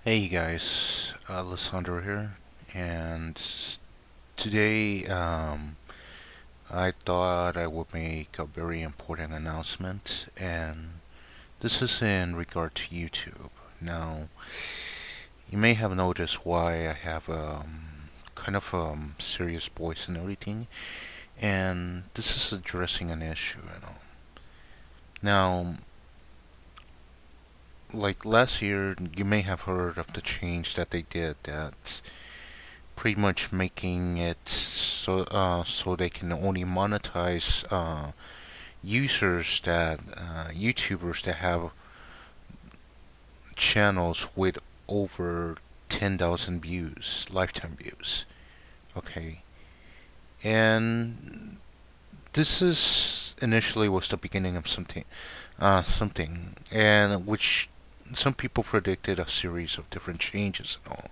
Hey guys, Alessandro here, and today I thought I would make a very important announcement, and this is in regard to YouTube. Now, you may have noticed why I have kind of serious voice and everything, and this is addressing an issue. Now, like last year, you may have heard of the change that they did that's pretty much making it so they can only monetize users that YouTubers that have channels with over 10,000 views, lifetime views. Okay, and this is initially was the beginning of something, and which some people predicted a series of different changes and all.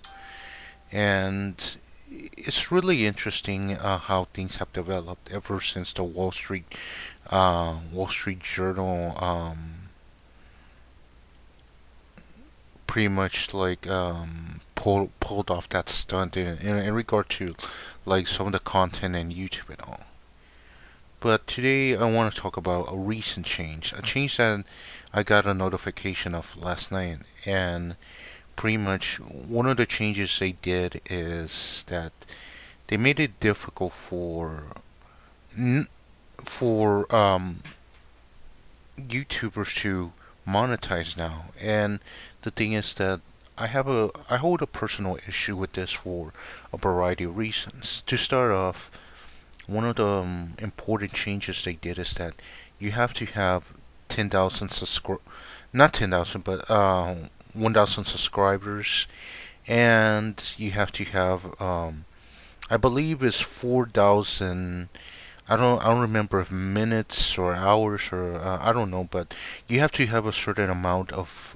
And it's really interesting how things have developed ever since the Wall Street Journal pretty much like pulled off that stunt in regard to like some of the content and YouTube and all. But today I want to talk about a recent change, a change that I got a notification of last night, and pretty much one of the changes they did is that they made it difficult for YouTubers to monetize now. And the thing is that I hold a personal issue with this for a variety of reasons. To start off, one of the important changes they did is that you have to have 10,000 not 10,000 but 1,000 subscribers, and you have to have I believe it's 4,000. I don't remember if minutes or hours or I don't know, but you have to have a certain amount of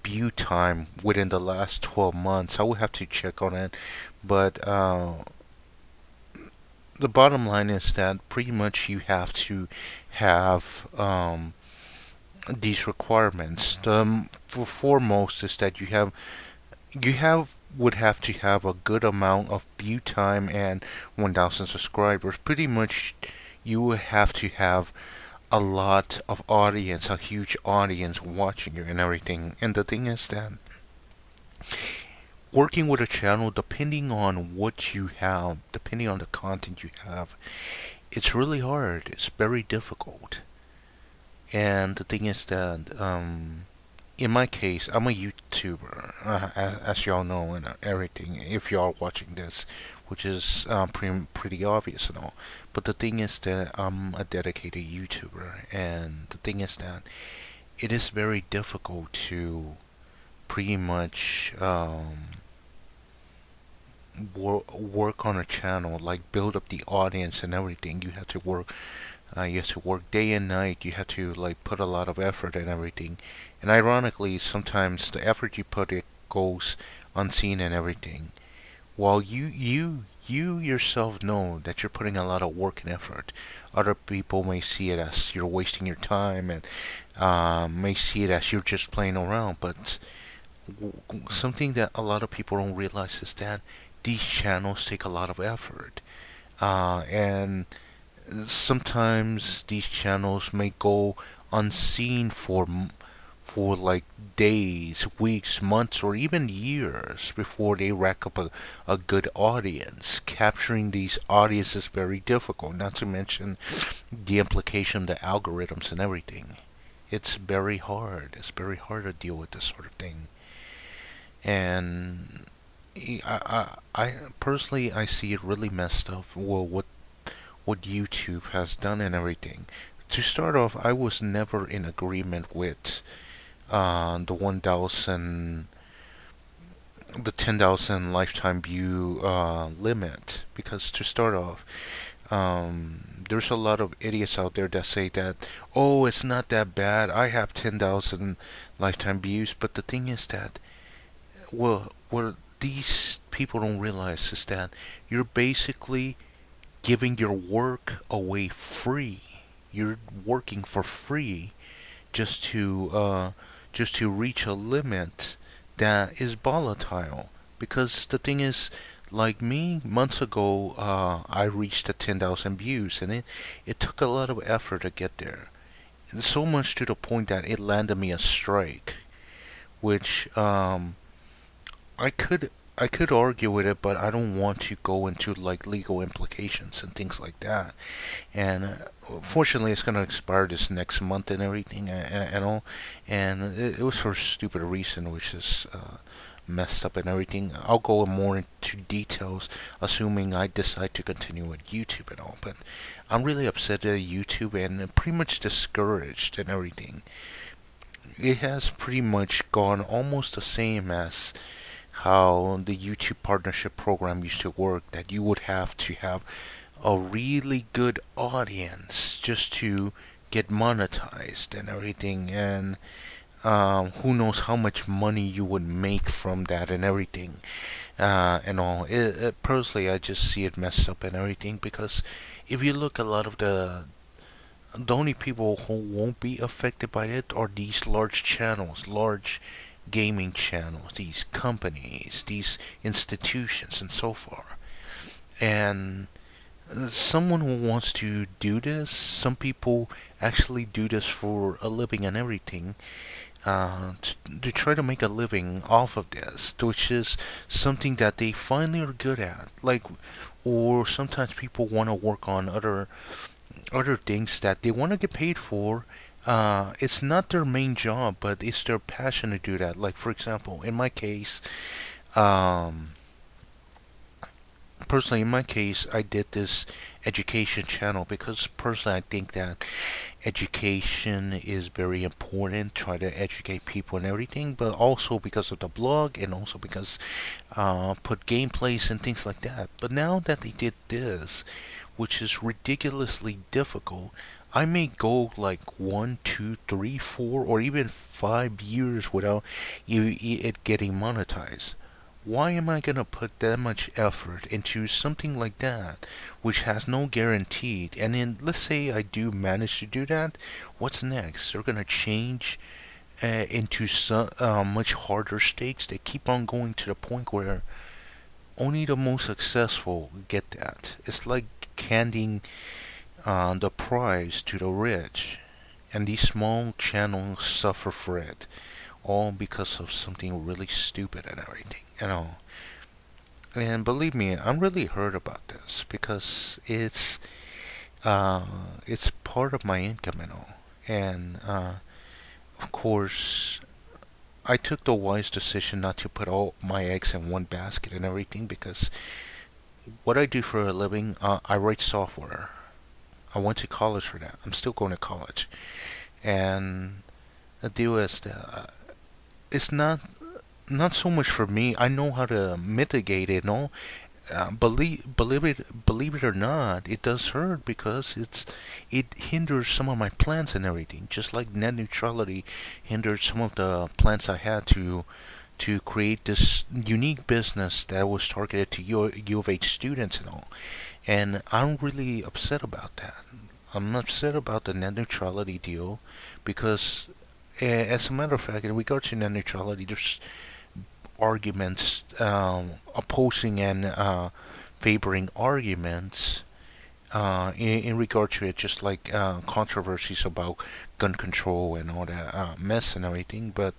view time within the last 12 months. I would have to check on it, but the bottom line is that pretty much you have to have these requirements. For foremost is that you have would have to have a good amount of view time and 1,000 subscribers. Pretty much, you would have to have a lot of audience, a huge audience watching you and everything. And the thing is that working with a channel, depending on what you have, depending on the content you have, it's really hard. It's very difficult. And the thing is that in my case, I'm a YouTuber, as y'all know and everything. If y'all watching this, which is pretty obvious and all. But the thing is that I'm a dedicated YouTuber, and the thing is that it is very difficult to pretty much work on a channel, like build up the audience and everything. You have to work day and night. You have to like put a lot of effort and everything. And ironically, sometimes the effort you put it goes unseen and everything. While you yourself know that you're putting a lot of work and effort, other people may see it as you're wasting your time and may see it as you're just playing around. But something that a lot of people don't realize is that these channels take a lot of effort. And sometimes these channels may go unseen for like days, weeks, months, or even years before they rack up a good audience. Capturing these audiences is very difficult, not to mention the implication of the algorithms and everything. It's very hard. It's very hard to deal with this sort of thing. And I personally I see it really messed up. Well, what YouTube has done and everything. To start off, I was never in agreement with the 1,000, the 10,000 lifetime view limit, because to start off, there's a lot of idiots out there that say that, oh, it's not that bad. I have 10,000 lifetime views, but the thing is that, well, what these people don't realize is that you're basically giving your work away free. You're working for free just to just to reach a limit that is volatile. Because the thing is, like me, months ago, I reached the 10,000 views, and it took a lot of effort to get there. So much to the point that it landed me a strike, which I could argue with it, but I don't want to go into like legal implications and things like that. And fortunately, it's gonna expire this next month and everything and all. And it was for a stupid reason, which is messed up and everything. I'll go more into details, assuming I decide to continue with YouTube and all. But I'm really upset at YouTube and pretty much discouraged and everything. It has pretty much gone almost the same as how the YouTube partnership program used to work, that you would have to have a really good audience just to get monetized and everything. And who knows how much money you would make from that and everything and all. Personally, I just see it messed up and everything, because if you look, a lot of the only people who won't be affected by it are these large channels, large gaming channels, these companies, these institutions, and so forth. And someone who wants to do this, some people actually do this for a living and everything, to try to make a living off of this, which is something that they finally are good at. Like, or sometimes people want to work on other things that they want to get paid for. It's not their main job, but it's their passion to do that. Like, for example, in my case, um, personally, in my case, I did this education channel because personally, I think that education is very important. Try to educate people and everything, but also because of the blog, and also because put gameplays and things like that. But now that they did this, which is ridiculously difficult, I may go like 1, 2, 3, 4, or even 5 years without it getting monetized. Why am I gonna put that much effort into something like that, which has no guarantee? And then let's say I do manage to do that, what's next? They're gonna change into some much harder stakes. They keep on going to the point where only the most successful get that. It's like handing the prize to the rich, and these small channels suffer for it, all because of something really stupid and everything, you know. And believe me, I'm really hurt about this because uh, it's part of my income and all. And of course, I took the wise decision not to put all my eggs in one basket and everything, because what I do for a living, I write software. I went to college for that. I'm still going to college, and the deal is that it's not so much for me. I know how to mitigate it. No, believe it or not, it does hurt because it hinders some of my plans and everything. Just like net neutrality hindered some of the plans I had to create this unique business that was targeted to U of H students and all. And I'm really upset about that. I'm upset about the net neutrality deal because, as a matter of fact, in regards to net neutrality, there's arguments, opposing and favoring arguments in regard to it, just like controversies about gun control and all that mess and everything. But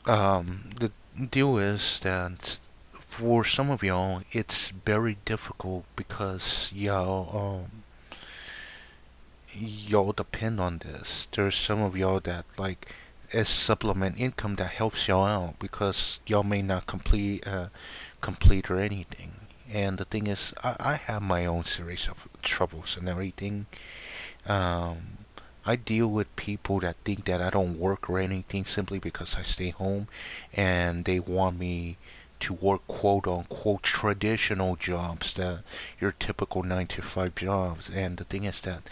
the deal is that for some of y'all, it's very difficult because y'all depend on this. There's some of y'all that like as supplement income that helps y'all out because y'all may not complete or anything. And the thing is, I have my own series of troubles and everything. Um, I deal with people that think that I don't work or anything simply because I stay home, and they want me to work quote unquote traditional jobs, that your typical 9 to 5 jobs. And the thing is that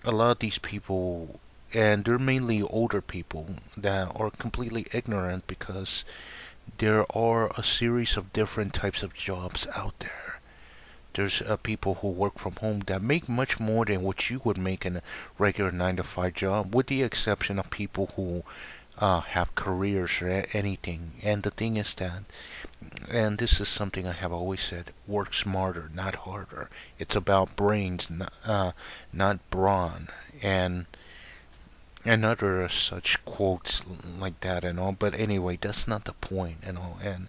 a lot of these people, and they're mainly older people that are completely ignorant because there are a series of different types of jobs out there. There's people who work from home that make much more than what you would make in a regular 9 to 5 job, with the exception of people who have careers or anything. And the thing is that, and this is something I have always said, work smarter, not harder. It's about brains, not brawn. And other such quotes like that and all. But anyway, that's not the point and all. And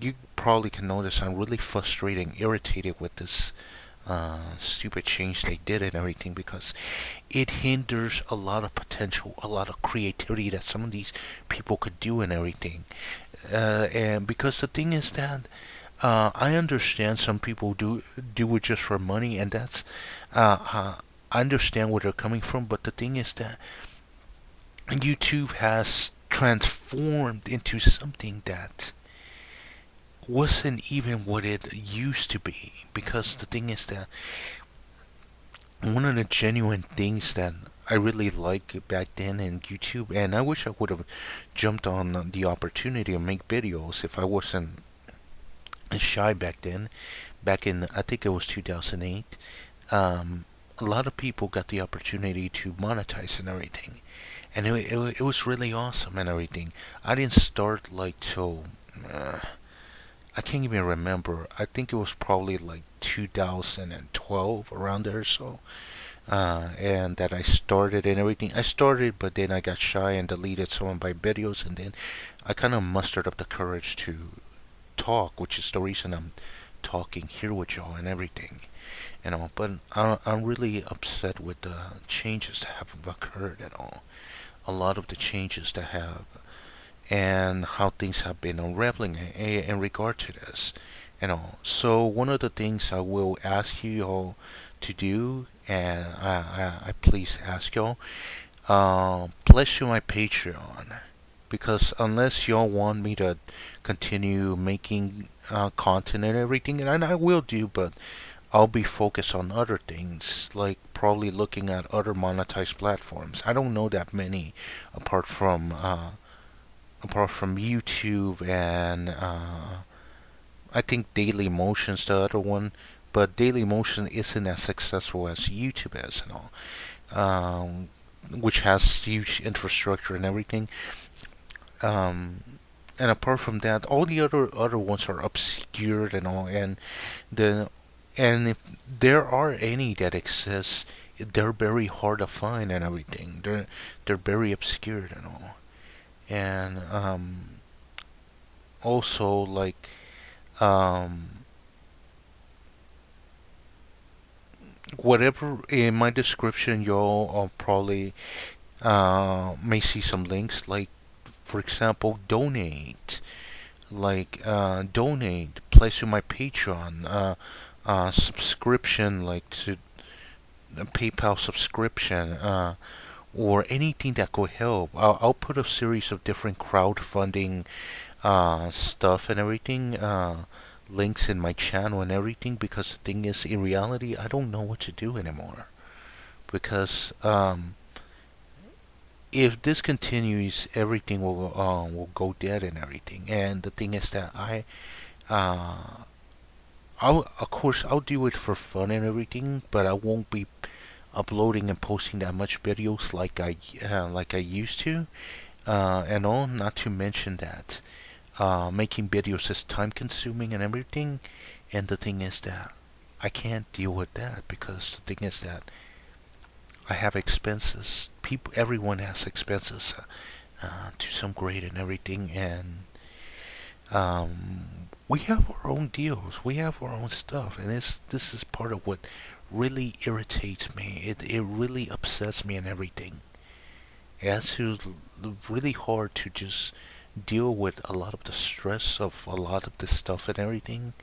you probably can notice I'm really frustrated and irritated with this stupid change they did and everything because it hinders a lot of potential, a lot of creativity that some of these people could do and everything. And because the thing is that I understand some people do it just for money, and that's I understand where they're coming from. But the thing is that YouTube has transformed into something that wasn't even what it used to be. Because the thing is that one of the genuine things that I really liked back then in YouTube, and I wish I would have jumped on the opportunity to make videos if I wasn't shy back then. Back in, I think it was 2008, a lot of people got the opportunity to monetize and everything, and it was really awesome and everything. I didn't start like till I can't even remember. I think it was probably like 2012 around there, so and that I started and everything. I started, but then I got shy and deleted some of my videos, and then I kind of mustered up the courage to talk, which is the reason I'm talking here with y'all and everything, you know. But I'm really upset with the changes that have occurred and all. A lot of the changes that have and how things have been unraveling in regard to this, you know. So one of the things I will ask you all to do, and I please ask y'all, pledge to my Patreon, because unless y'all want me to continue making content and everything, and I will do, but I'll be focused on other things, like probably looking at other monetized platforms. I don't know that many apart from YouTube and I think Daily Motion's the other one, but Daily Motion isn't as successful as YouTube is and all, which has huge infrastructure and everything. Um, and apart from that, all the other ones are obscured and all, the and if there are any that exist, they're very hard to find and everything. They're very obscured and all, and also like um, whatever in my description, y'all probably may see some links, like for example, donate, place to my Patreon, subscription, like to a PayPal subscription, or anything that could help. I'll put a series of different crowdfunding stuff and everything, links in my channel and everything, because the thing is, in reality, I don't know what to do anymore. Because if this continues, everything will go dead and everything. And the thing is that uh, I'll of course I'll do it for fun and everything, but I won't be uploading and posting that much videos like I used to, and all. Not to mention that making videos is time consuming and everything. And the thing is that I can't deal with that, because the thing is that I have expenses. Everyone has expenses to some grade and everything, and we have our own deals. We have our own stuff, and this is part of what really irritates me. It really upsets me and everything. It's really hard to just deal with a lot of the stress of a lot of this stuff and everything.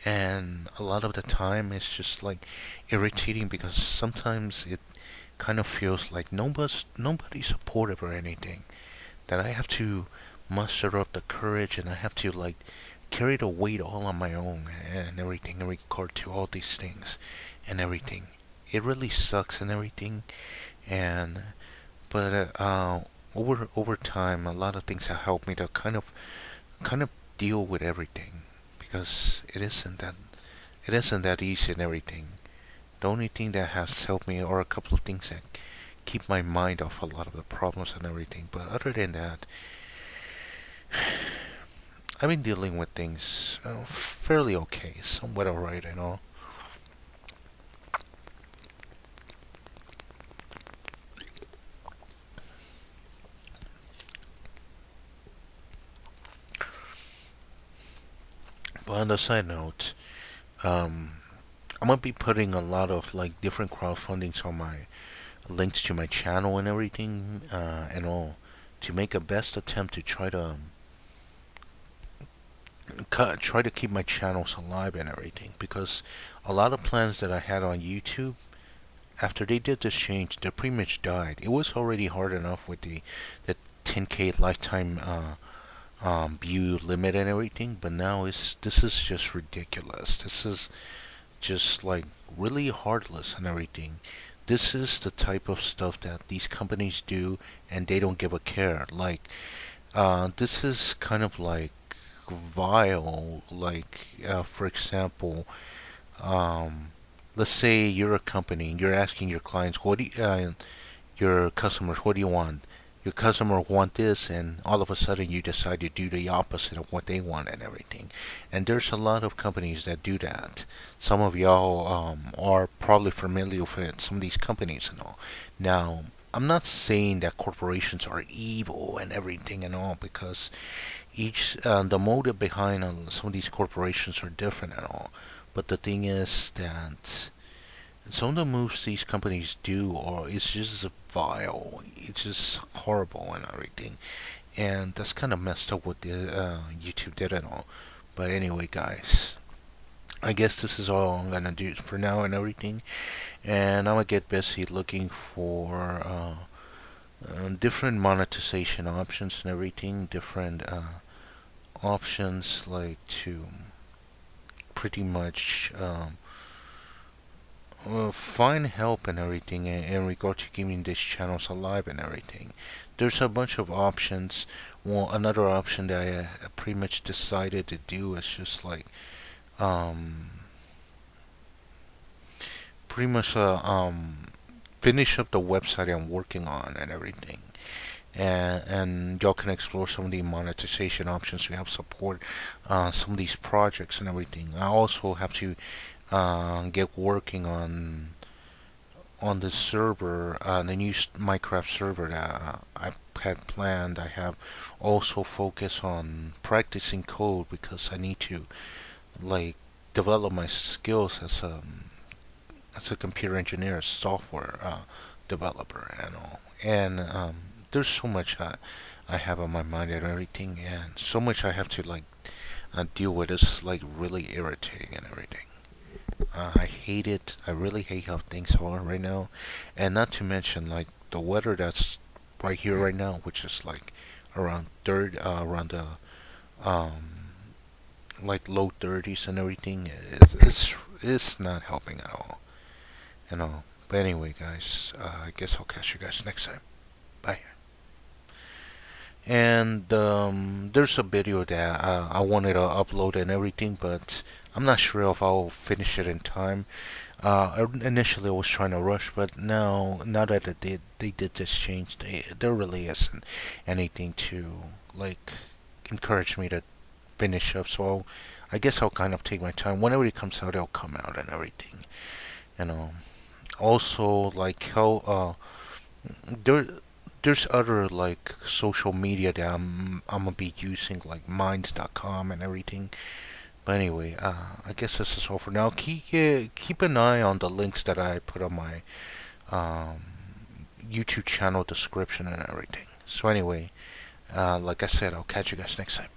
And a lot of the time it's just like irritating, because sometimes it kind of feels like nobody's supportive or anything. That I have to muster up the courage, and I have to like carry the weight all on my own and everything in regard to all these things and everything. It really sucks and everything. And but over time, a lot of things have helped me to kind of deal with everything, because it isn't that easy and everything. The only thing that has helped me are a couple of things that keep my mind off a lot of the problems and everything. But other than that, I've been dealing with things fairly okay, somewhat alright and all. But on the side note, um, I'm gonna be putting a lot of like different crowdfundings on my links to my channel and everything and all to make a best attempt to try to try to keep my channels alive and everything because a lot of plans that I had on YouTube after they did this change they pretty much died. It was already hard enough with the 10K lifetime view limit and everything, but now it's this is just ridiculous. This is just like really heartless and everything. This is the type of stuff that these companies do and they don't give a care. Like this is kind of like vile. Like for example, um, let's say you're a company and you're asking your clients, what do you, your customers, what do you want? Your customer want this, and all of a sudden you decide to do the opposite of what they want and everything. And there's a lot of companies that do that. Some of y'all are probably familiar with some of these companies and all. Now, I'm not saying that corporations are evil and everything and all because each the motive behind some of these corporations are different and all. But the thing is that some of the moves these companies do or it's just vile. It's just horrible and everything. And that's kind of messed up what the YouTube did and all. But anyway, guys, I guess this is all I'm gonna do for now and everything. And I'm gonna get busy looking for different monetization options and everything. Different options like to pretty much find help and everything in regard to keeping these channels alive and everything. There's a bunch of options. Well, another option that I pretty much decided to do is just like um, pretty much finish up the website I'm working on and everything. And y'all can explore some of the monetization options to help support some of these projects and everything. I also have to get working on the server, the new Minecraft server that I had planned. I have also focused on practicing code because I need to like develop my skills as a computer engineer, software developer, and all. And there's so much I have on my mind and everything, and so much I have to like deal with. It's like really irritating and everything. I hate it. I really hate how things are right now, and not to mention like the weather that's right here right now, which is like around around the um, like low 30s and everything. It's not helping at all, you know. But anyway, guys, I guess I'll catch you guys next time. Bye. And there's a video that I wanted to upload and everything, but I'm not sure if I'll finish it in time. Initially, I was trying to rush, but now that they did this change, there really isn't anything to like encourage me to finish up. So I guess I'll kind of take my time. Whenever it comes out, it'll come out and everything. You know. Also, like how there there's other like social media that I'm gonna be using like minds.com and everything. But anyway, I guess this is all for now. Keep an eye on the links that I put on my um, YouTube channel description and everything. So anyway, like I said, I'll catch you guys next time.